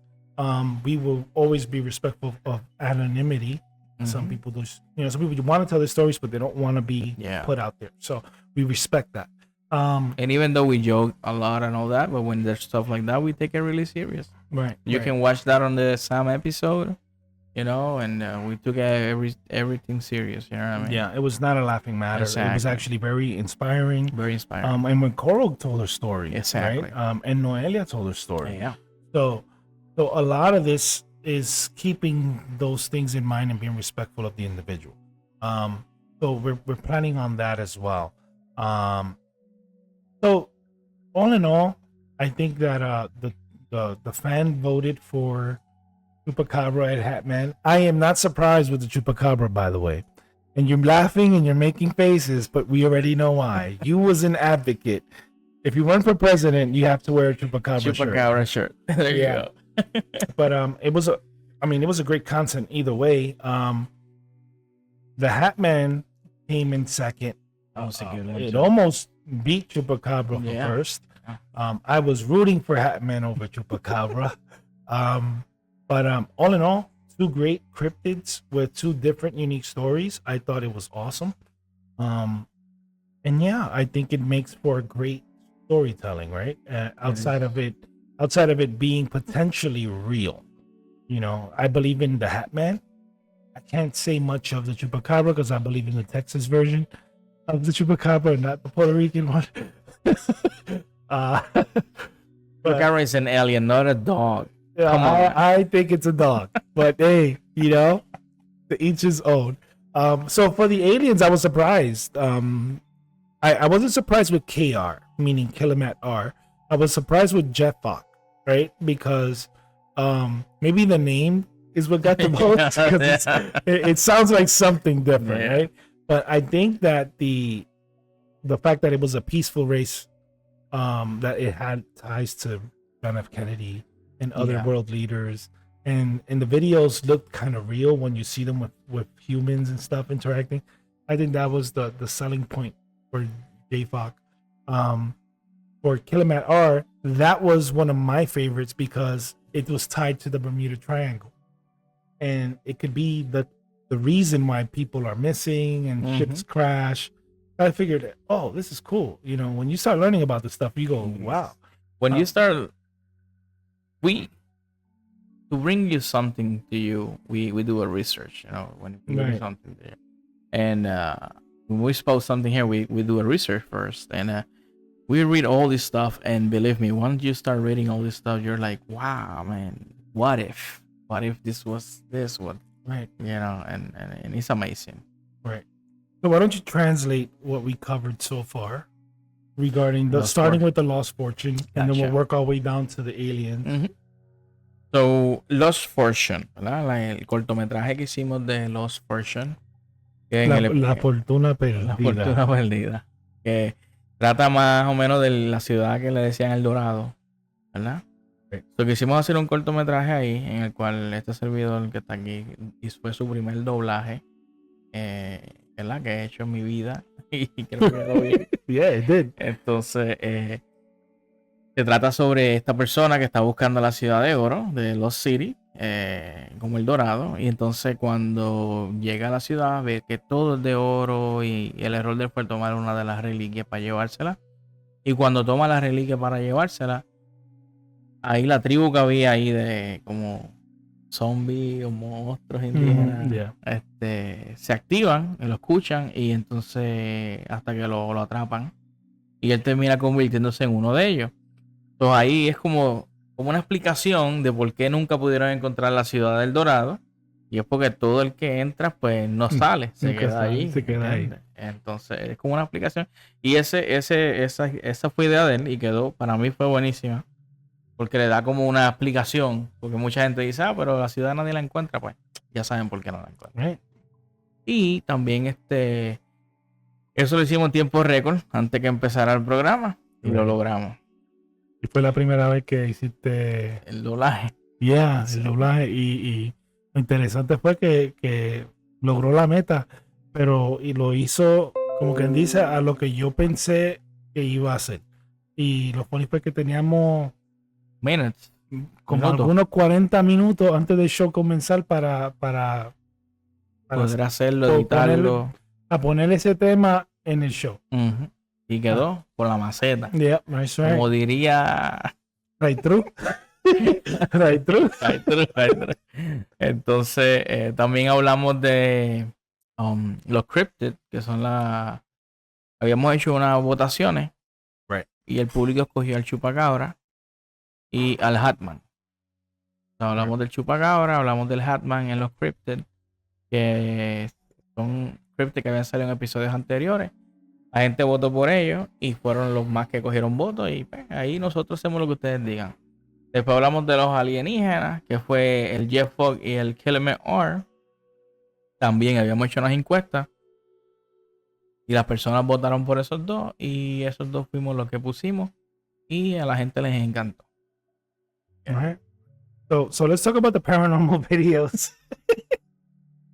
We will always be respectful of anonymity. Some people just, some people want to tell their stories, but they don't want to be put out there. So we respect that. And even though we joke a lot and all that, but when there's stuff like that, we take it really serious. Right. You can watch that on the Sam episode, and we took everything serious. You know what I mean? Yeah, it was not a laughing matter. Exactly. It was actually very inspiring. Very inspiring. And when Coral told her story, Exactly. right? And Noelia told her story. Yeah. So a lot of this is keeping those things in mind and being respectful of the individual. So we're planning on that as well. So all in all, I think that the fan voted for Chupacabra at Hatman. I am not surprised with the Chupacabra, by the way. And you're laughing and you're making faces, but we already know why. You was an advocate. If you run for president, you have to wear a Chupacabra shirt. There you go. But it was a great content either way. The Hatman came in second. That was a good one. It almost beat Chupacabra for first. I was rooting for Hatman over Chupacabra. But all in all, two great cryptids with two different unique stories. I thought it was awesome. And yeah, I think it makes for great storytelling, right? Outside of it being potentially real. I believe in the Hatman. I can't say much of the Chupacabra because I believe in the Texas version of the Chupacabra, not the Puerto Rican one. Chupacabra is an alien, not a dog. Yeah, I think it's a dog, but hey, to each his own. So for the aliens, I was surprised. I wasn't surprised with KR, meaning Killamat R. I was surprised with Jeffok, right? Because maybe the name is what got the votes. It sounds like something different, right? But I think that the fact that it was a peaceful race, that it had ties to John F. Kennedy and other world leaders, and the videos looked kind of real when you see them with humans and stuff interacting. I think that was the selling point for JFOC. For Killamat R, that was one of my favorites because it was tied to the Bermuda Triangle, and it could be the reason why people are missing and ships crash. I figured, oh, this is cool. When you start learning about this stuff, you go, wow. When you start, to bring you something to you, we do a research. When we do something there, and when we post something here, we do a research first, and we read all this stuff. And believe me, once you start reading all this stuff, you're like, wow, man, what if this was this one? Right. And it's amazing. Right. So why don't you translate what we covered so far regarding starting with the Lost Fortune, and then we'll work our way down to the aliens. So, Lost Fortune, ¿verdad? El cortometraje que hicimos de Lost Fortune. La fortuna perdida. La fortuna perdida. Que trata más o menos de la ciudad que le decían El Dorado, ¿verdad? So, quisimos hacer un cortometraje ahí en el cual este servidor que está aquí fue su primer doblaje, ¿verdad? Que he hecho en mi vida y creo que lo vi. Yeah, it did. Entonces, se trata sobre esta persona que está buscando la ciudad de oro de Lost City, como El Dorado, y entonces cuando llega a la ciudad ve que todo es de oro y el error de él fue tomar una de las reliquias para llevársela, y cuando toma la reliquia para llevársela, ahí la tribu que había ahí de como zombies o monstruos indígenas, se activan, lo escuchan y entonces hasta que lo atrapan y él termina convirtiéndose en uno de ellos. Entonces ahí es como una explicación de por qué nunca pudieron encontrar la ciudad del Dorado, y es porque todo el que entra pues no sale, se queda allí. Entonces es como una explicación, y esa fue idea de él y quedó, para mí fue buenísima. Porque le da como una explicación. Porque mucha gente dice, pero la ciudad nadie la encuentra. Pues ya saben por qué no la encuentran. Y también eso lo hicimos en tiempo récord antes que empezara el programa. Y lo logramos. Y fue la primera vez que hiciste el doblaje. El doblaje. Y lo interesante fue que logró la meta, pero y lo hizo, como quien dice, a lo que yo pensé que iba a hacer. Y lo funny fue que teníamos Minutes. como Minutos. algunos 40 minutos antes del show comenzar para Poder hacerlo, por editarlo. a poner ese tema en el show. Ujú. Y quedó por la maceta. Yeah, that's right. Como diría. Right through. Right through. Right through, right through. Entonces, también hablamos de los cryptid, que son las. Habíamos hecho unas votaciones. Right. Y el público escogió al chupacabra y al Hatman. Entonces, hablamos del chupacabra, hablamos del Hatman en los cryptid, que son cryptid que habían salido en episodios anteriores. La gente votó por ellos y fueron los más que cogieron votos, y pues, ahí nosotros hacemos lo que ustedes digan. Después hablamos de los alienígenas, que fue el Jeff Fogg y el Kilmer R. También habíamos hecho unas encuestas y las personas votaron por esos dos, y esos dos fuimos los que pusimos y a la gente les encantó. All right. So let's talk about the paranormal videos.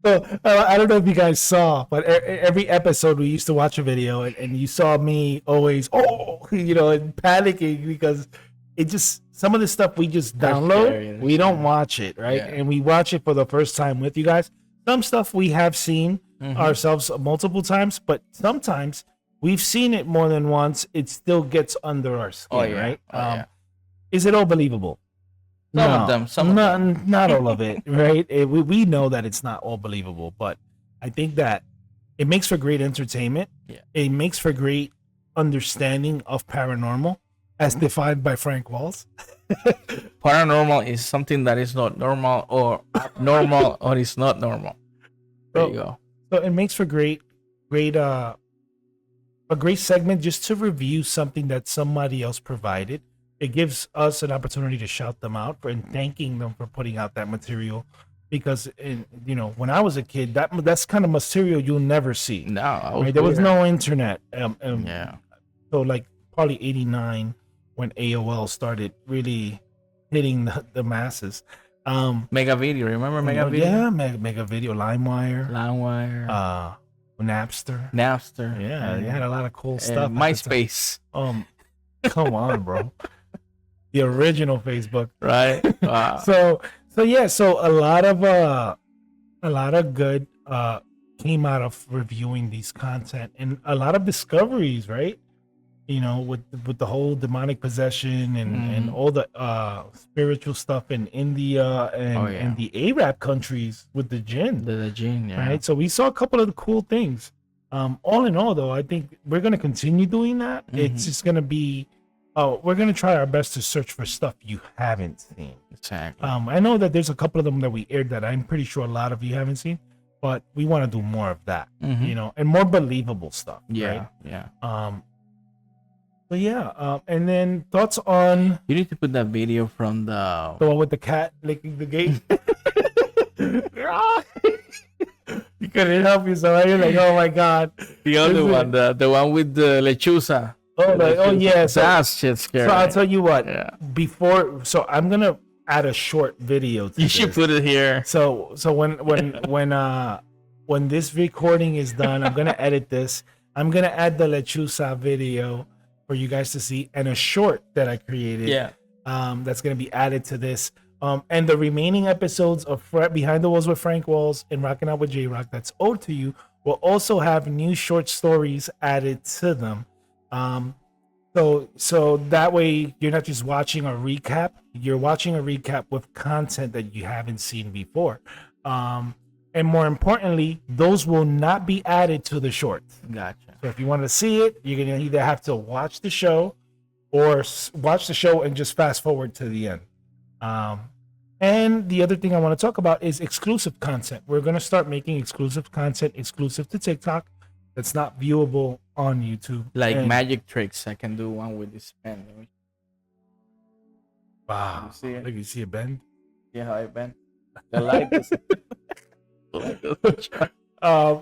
So I don't know if you guys saw, but every episode we used to watch a video, and you saw me always, and panicking because it just some of the stuff we just That's download, scary. we don't watch it, right? Yeah. And we watch it for the first time with you guys. Some stuff we have seen Mhm. ourselves multiple times, but sometimes we've seen it more than once. It still gets under our skin, Oh, yeah. right? Oh, yeah. Is it all believable? Some of them, some of them. Not all of it, right? We know that it's not all believable, but I think that it makes for great entertainment. Yeah. It makes for great understanding of paranormal, as defined by Frank Walls. Paranormal is something that is not normal or abnormal or is not normal. There you go. So it makes for a great segment just to review something that somebody else provided. It gives us an opportunity to shout them out and thanking them for putting out that material, because when I was a kid, that's kind of material you'll never see. No, Right? There was no internet. Yeah. So like probably 89 when AOL started really hitting the masses. Mega Video. Remember Mega Video? Yeah, Mega Video, LimeWire, LimeWire. Napster. Napster. Yeah, they had a lot of cool stuff. at the time. MySpace. Come on, bro. The original Facebook. Right? Wow. So a lot of good came out of reviewing these content, and a lot of discoveries, right? With the whole demonic possession and all the spiritual stuff in India and the Arab countries with the jinn. The gene, yeah. Right. So we saw a couple of the cool things. All in all, though, I think we're gonna continue doing that. It's just gonna be we're gonna try our best to search for stuff you haven't seen. Exactly. I know that there's a couple of them that we aired that I'm pretty sure a lot of you haven't seen, but we want to do more of that, Mhm. and more believable stuff. Yeah, Right? yeah. But yeah, and then thoughts on You need to put that video from the the one with the cat licking the gate. You couldn't help yourself. You're like, oh my god. other Is it- one, the one with the lechuza. Oh yeah. So, That shit's scary. so I'll tell you what. Yeah. So I'm gonna add a short video to You this. should put it here. So when this recording is done, I'm gonna edit this. I'm gonna add the lechuza video for you guys to see, and a short that I created. Yeah. That's gonna be added to this. And the remaining episodes of Behind the Walls with Frank Walls and Rockin' Out with J Rock that's owed to you will also have new short stories added to them. So that way you're not just watching a recap, you're watching a recap with content that you haven't seen before. And more importantly, those will not be added to the shorts. Gotcha. So if you want to see it, you're going to either have to watch the show or watch the show and just fast forward to the end. And the other thing I want to talk about is exclusive content. We're going to start making exclusive content exclusive to TikTok that's not viewable on YouTube. Like And- magic tricks. I can do one with this pen. Let me Wow. You see it? Look, you see it bend? see how I bend. The light is.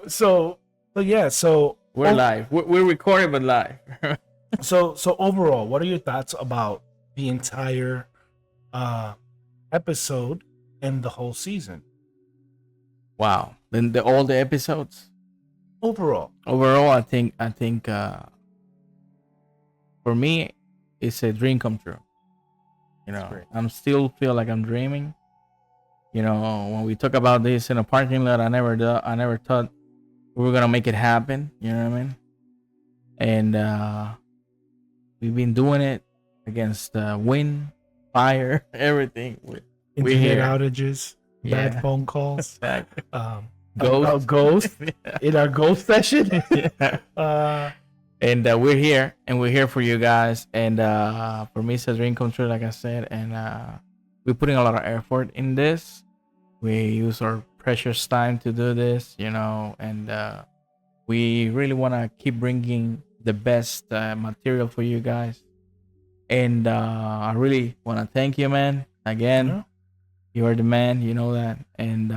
So yeah, so We're live. We're recording, but live. so overall, what are your thoughts about the entire episode and the whole season? Wow. Then all the episodes. overall? Overall, I think for me, it's a dream come true. You know, great. I'm still feel like I'm dreaming. You know, when we talk about this in a parking lot, I never thought we were gonna make it happen. You know what I mean? And we've been doing it against wind, fire, everything. We're Internet here. outages, bad Yeah. phone calls, Exactly. about ghost in our ghost session. Yeah. And we're here, and we're here for you guys. And for me, it's a dream come true, like I said. And we're putting a lot of effort in this. We use our precious time to do this, you know, and we really want to keep bringing the best material for you guys. And I really want to thank you, man. Again, Yeah. you are the man, you know that. And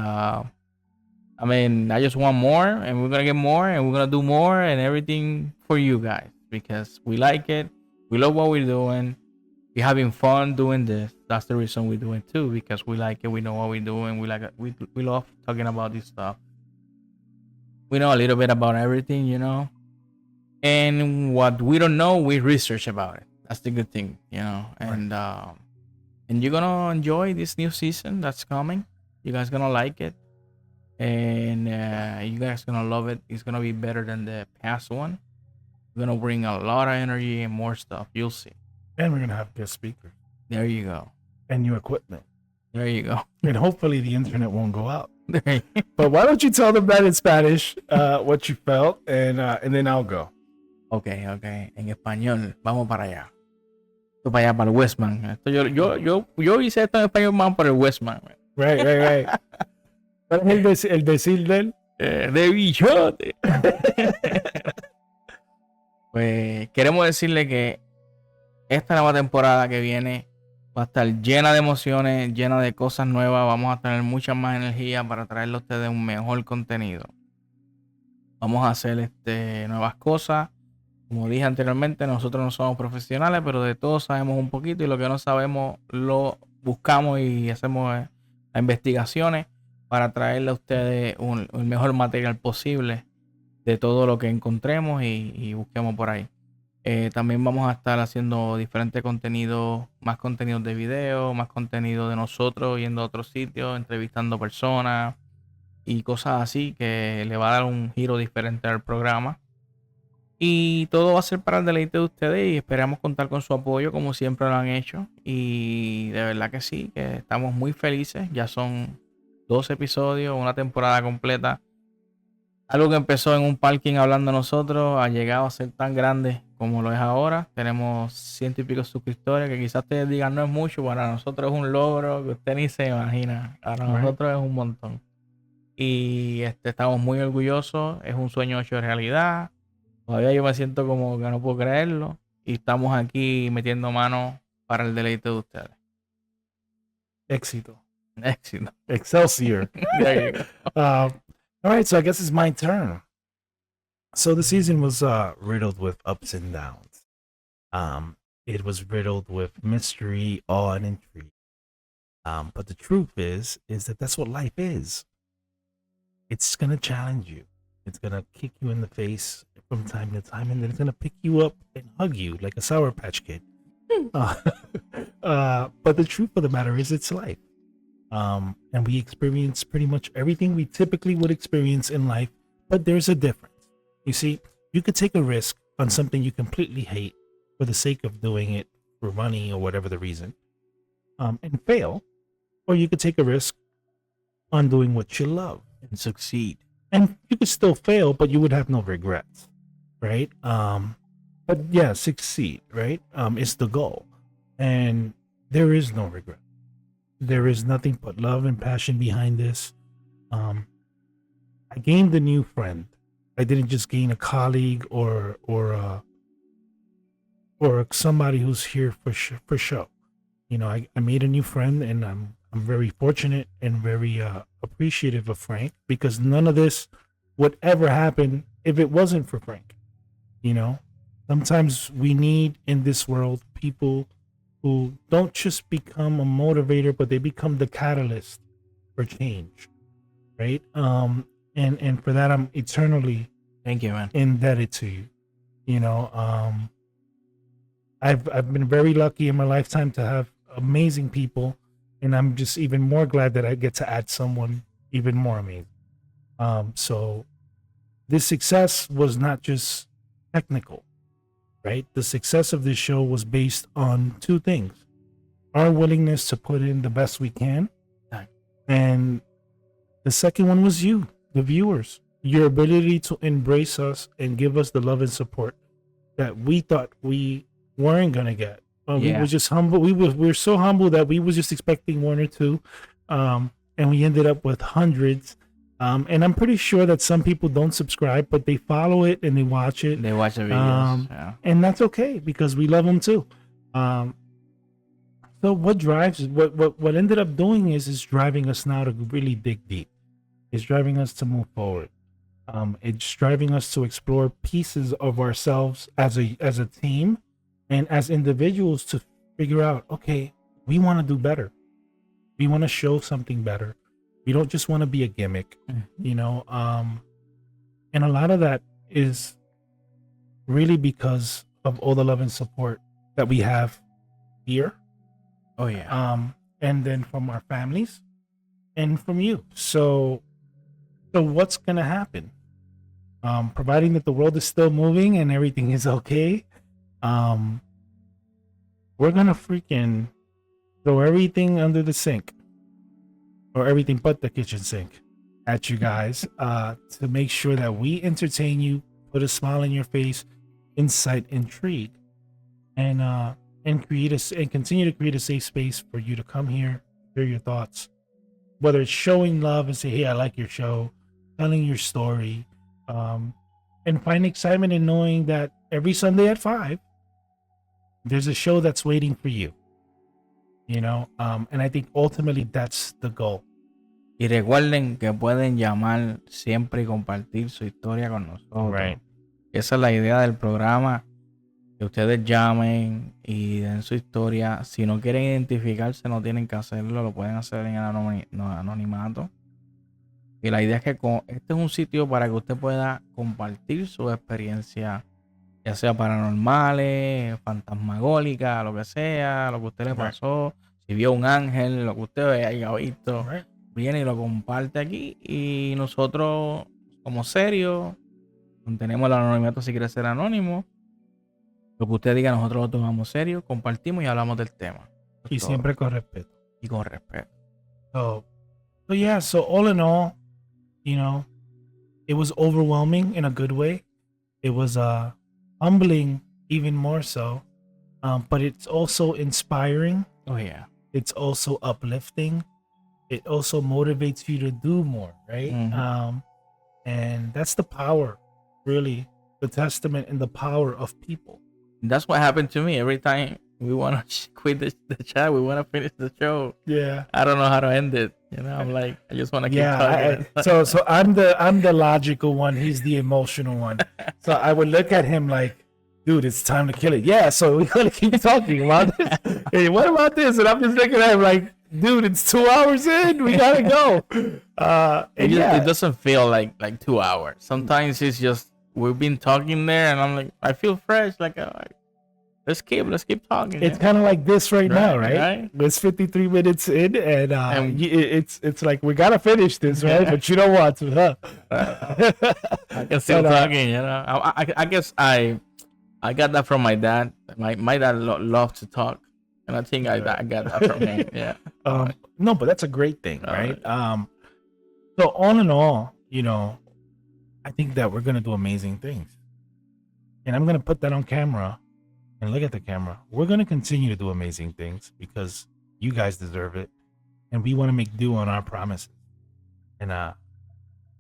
I mean, I just want more, and we're gonna get more, and we're gonna do more, and everything for you guys because we like it. We love what we're doing. We're having fun doing this. That's the reason we're doing it too, because we like it. We know what we're doing. We like it. We love talking about this stuff. We know a little bit about everything, you know. And what we don't know, we research about it. That's the good thing, you know. And you're gonna enjoy this new season that's coming. You guys gonna like it, and you guys gonna love it. It's gonna be better than the past one. We're gonna bring a lot of energy and more stuff. You'll see. And we're gonna have guest speakers There you go. and new equipment, There you go. and hopefully the internet won't go out. There you- But why don't you tell them that in Spanish, what you felt, and then I'll go. Okay. En español, vamos para allá. Esto para allá, para el Westman. Esto yo hice esto en español más para el Westman. Right. ¿Cuál es el decir de él? De bichote. Pues queremos decirle que esta nueva temporada que viene va a estar llena de emociones, llena de cosas nuevas. Vamos a tener mucha más energía para traerle a ustedes un mejor contenido. Vamos a hacer nuevas cosas. Como dije anteriormente, nosotros no somos profesionales, pero de todo sabemos un poquito y lo que no sabemos lo buscamos y hacemos las investigaciones para traerle a ustedes el mejor material posible de todo lo que encontremos y busquemos por ahí. También vamos a estar haciendo diferentes contenidos, más contenidos de video, más contenido de nosotros yendo a otros sitios, entrevistando personas y cosas así que le va a dar un giro diferente al programa. Y todo va a ser para el deleite de ustedes y esperamos contar con su apoyo como siempre lo han hecho. Y de verdad que sí, que estamos muy felices. Ya son 2 episodios, una temporada completa. Algo que empezó en un parking hablando nosotros ha llegado a ser tan grande como lo es ahora. Tenemos 100 y pico suscriptores que quizás ustedes digan no es mucho. Para nosotros es un logro que usted ni se imagina. Para nosotros es un montón. Y estamos muy orgullosos. Es un sueño hecho realidad. Todavía yo me siento como que no puedo creerlo. Y estamos aquí metiendo mano para el deleite de ustedes. Éxito. Éxito. Excelsior. There you go. All right, so I guess it's my turn. So the season was riddled with ups and downs. It was riddled with mystery, awe, and intrigue. But the truth is that that's what life is. It's gonna challenge you. It's gonna kick you in the face from time to time, and then it's gonna pick you up and hug you like a Sour Patch Kid. But the truth of the matter is, it's life. And we experience pretty much everything we typically would experience in life, but there's a difference. You see, you could take a risk on something you completely hate for the sake of doing it for money or whatever the reason, and fail, or you could take a risk on doing what you love And succeed. and you could still fail, but you would have no regrets, right? But yeah, succeed, right? Is the goal, and there is no regret. There is nothing but love and passion behind this. I gained a new friend. I didn't just gain a colleague or somebody who's here for show. You know, I made a new friend, and I'm very fortunate and very appreciative of Frank, because none of this would ever happen if it wasn't for Frank. You know, sometimes we need in this world people who don't just become a motivator, but they become the catalyst for change. right? And for that, I'm eternally Thank you, man. indebted to you. You know, I've been very lucky in my lifetime to have amazing people, and I'm just even more glad that I get to add someone even more amazing. So this success was not just technical, right? The success of this show was based on two things: our willingness to put in the best we can, Right. and the second one was you, the viewers, your ability to embrace us and give us the love and support that we thought we weren't gonna get. We Yeah. were just humble. We were so humble that we was just expecting one or two, and we ended up with hundreds. And I'm pretty sure that some people don't subscribe, but they follow it and they watch it, They watch the videos. um, and that's okay because we love them too. Um, so what drives what ended up doing is driving us now to really dig deep. It's driving us to move forward. It's driving us to explore pieces of ourselves as a team and as individuals to figure out, okay, we want to do better. We want to show something better. We don't just want to be a gimmick, you know. And a lot of that is really because of all the love and support that we have here, Oh yeah. and then from our families and from you. So what's gonna happen? Providing that the world is still moving and everything is okay, um, we're gonna freaking throw everything under the sink, or everything but the kitchen sink, at you guys, to make sure that we entertain you, put a smile on your face, incite intrigue, and continue to create a safe space for you to come here, hear your thoughts, whether it's showing love and say, hey, I like your show, telling your story, and find excitement in knowing that every Sunday at 5 there's a show that's waiting for you, you know. And I think ultimately that's the goal. Y recuerden que pueden llamar siempre y compartir su historia con nosotros. Right. Esa es la idea del programa. Que ustedes llamen y den su historia. Si no quieren identificarse, no tienen que hacerlo. Lo pueden hacer en el anonimato. Y la idea es que este es un sitio para que usted pueda compartir su experiencia, ya sea paranormales, fantasmagólicas, lo que sea, lo que a usted le pasó. Si vio un ángel, lo que usted haya visto. Right. Viene y lo comparte aquí. Y nosotros, como serios, mantenemos el anonimato si quiere ser anónimo. Lo que usted diga, nosotros lo tomamos serio, compartimos y hablamos del tema. Y Todo. siempre con respeto. Y con respeto. So yeah, so all in all, you know, it was overwhelming in a good way. It was humbling even more so. But it's also inspiring. Oh yeah. It's also uplifting. It also motivates you to do more, right? Mhm. And that's the power, really, the testament and the power of people. That's what happened to me. Every time we want to quit the chat, we want to finish the show. Yeah. I don't know how to end it. You know, I'm like, I just want to keep Yeah. talking. So I'm the logical one. He's the emotional one. So I would look at him like, dude, it's time to kill it. Yeah. So we gotta keep talking about this. Hey, what about this? And I'm just looking at him like, dude, it's 2 hours in. We gotta go. It doesn't feel like 2 hours. Sometimes it's just we've been talking there, and I'm like, I feel fresh. Like, let's keep talking. It's kind of like this right now, Right, right? right. It's 53 minutes in, and And- it's like we gotta finish this, right? But you don't want to, huh? I can still But, talking. You know, I guess I got that from my dad. My dad loved to talk, and I think I got that from him. Yeah. No, but that's a great thing, All right? So all in all, you know, I think that we're gonna do amazing things, and I'm gonna put that on camera and look at the camera. We're gonna continue to do amazing things because you guys deserve it, and we want to make do on our promises. And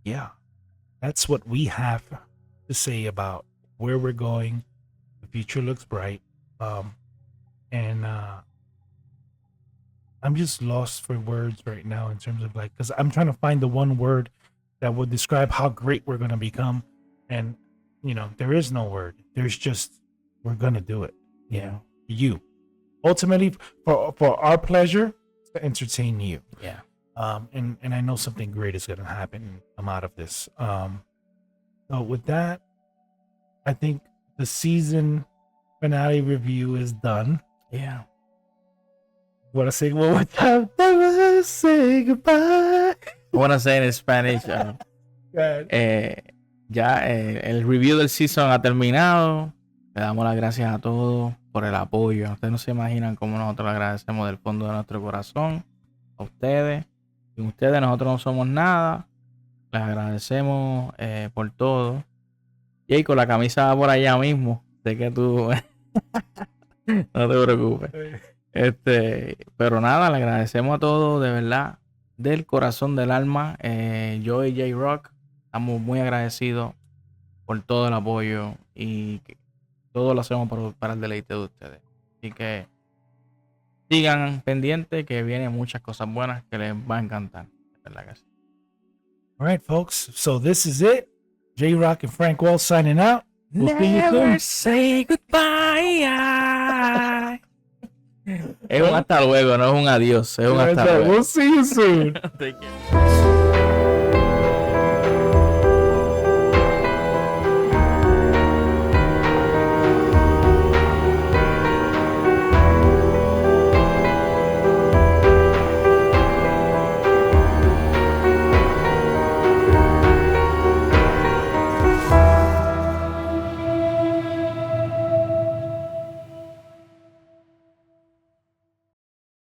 yeah, that's what we have to say about where we're going. The future looks bright, and I'm just lost for words right now in terms of like, because I'm trying to find the one word that would describe how great we're gonna become, and you know, there is no word. There's just we're gonna do it. You know, you ultimately for our pleasure to entertain you. Yeah. And I know something great is gonna happen come out of this. So with that, I think the season finale review is done. Yeah. Want to say one more time? Never say goodbye. I want to say in Spanish. God. Ya el review del season ha terminado. Le damos las gracias a todos por el apoyo. Ustedes no se imaginan cómo nosotros le agradecemos del fondo de nuestro corazón a ustedes. Sin ustedes nosotros no somos nada. Les agradecemos por todo. Y con la camisa va por allá mismo. Sé que tú no te preocupes. Pero nada, le agradecemos a todos de verdad, del corazón, del alma. Yo y J-Rock estamos muy agradecidos por todo el apoyo y que todo lo hacemos para el deleite de ustedes. Así que sigan pendientes que vienen muchas cosas buenas que les va a encantar. De verdad que sí. All right, folks. So this is it. J-Rock and Frank Wells signing out. We'll see you soon. Never say goodbye. Es un hasta luego, no es un adiós. Es un hasta luego. We'll see you soon. Take care.